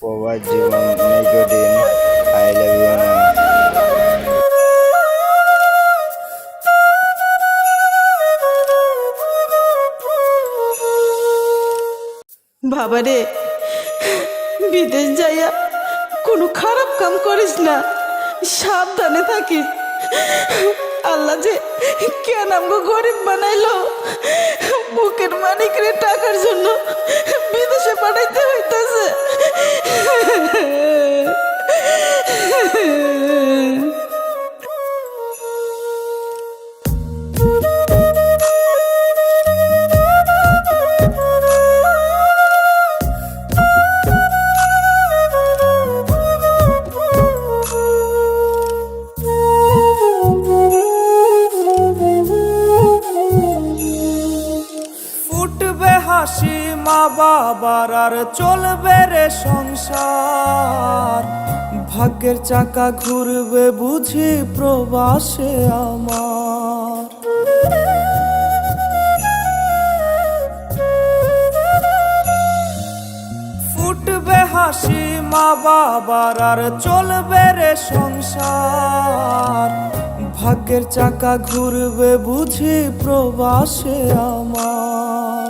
প্রবাস জীবন নেই কঠিন। আই লাভ ইউ মা। বাবারে, বিদেশ যাইয়া কোনো খারাপ কাম করিস না, সাবধানে থাকিস। আল্লাহ যে কেন আমগো গরিব বানাইলো, বুকের মানিকরে টাকার জন্য বিদেশে পাঠাইতে হইতাছে। ফুটবে হাসি মা বাবার, আর চলবে রে সংসার। ভাগ্যের চাকা ঘুরবে বুঝি প্রবাসে আমার। ফুটবে হাসি মা বাবার, আর চলবে রে সংসার। ভাগ্যের চাকা ঘুরবে বুঝি প্রবাসে আমার।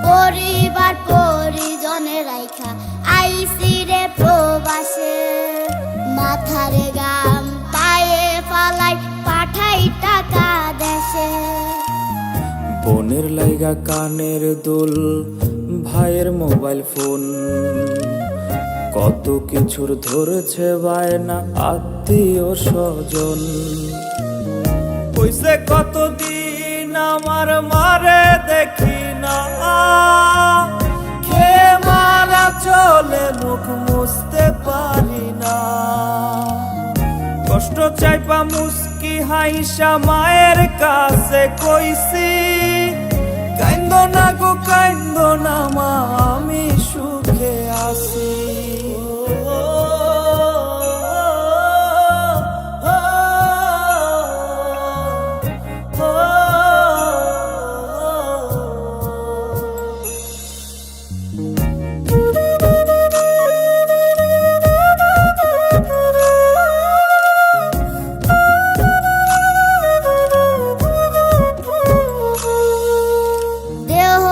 পরিবার পরিজনের রাইখা আইসি রে প্রবাসে। মাথারে গাম পায়ে ফালাই পাঠাই টাকা দেশে। বোনের লাইগা কানের দুল, ভাইয়ের মোবাইল ফোন, কত কিছুর ধরেছে বায়না আত্মীয় স্বজন। কইছে কতদিন আমার মারে দেখি না, খেয়ে মারা চলে মুখ মুছতে পারি না। কষ্ট চাইপা মুস্কি হাইসা মায়ের কাছে কইছি, কাইন্দো না গো কাইন্দো না মা, আমি সুখে আছি। দেহ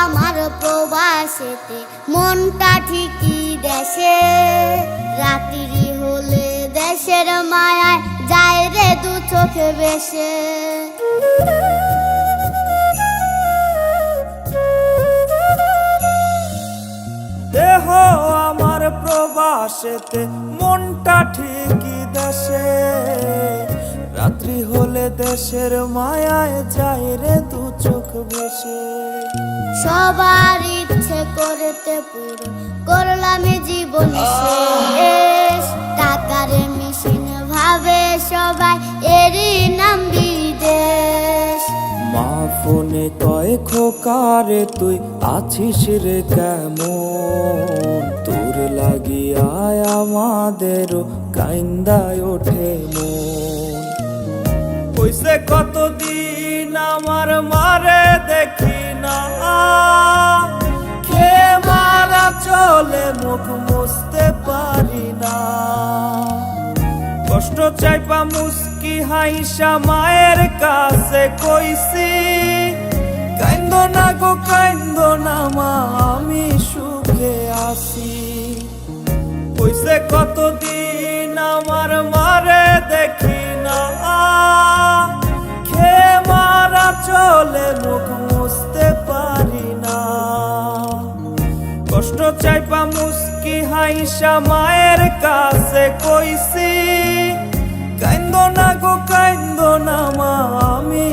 আমার প্রবাসেতে, মনটা ঠিকই দেশে। রাত্রি হলে দেশের মায়ায় যায় রে দু চোখে বেশে। দেহ আমার প্রবাসেতে, মনটা ঠিকই দেশে। রাত্রি হলে দেশের মায়ায় যায় রে দু চোখ ভেসে। সবার ইচ্ছে করতে পুরো করলাম জীবন শেষ। টাকার মেশিন ভাবে সবাই, এরই নাম বিদেশ। মা ফোনে কয় খোকারে তুই আছিস রে কেমন। তোর লাগিয়া আমাদেরও কাইন্দায় ওঠে মন। কইছে কতদিন আমার মারে দেখি না, খেয়ে মারা চলে মুখ মুছতে পারি না। কষ্ট চাইপা মুস্কি হাইসা মায়ের কাছে কইছি, কাইন্দো না গো কাইন্দো না মা, আমি সুখে আছি। কইছে কতদিন আমার মারে দেখি না, খেয়ে মারা চলে মুখ মুছতে পারি না। কষ্ট চাইপা মুস্কি হাইসা মায়ের কাছে কইছি, কাইন্দো না গো কাইন্দো না মা, আমি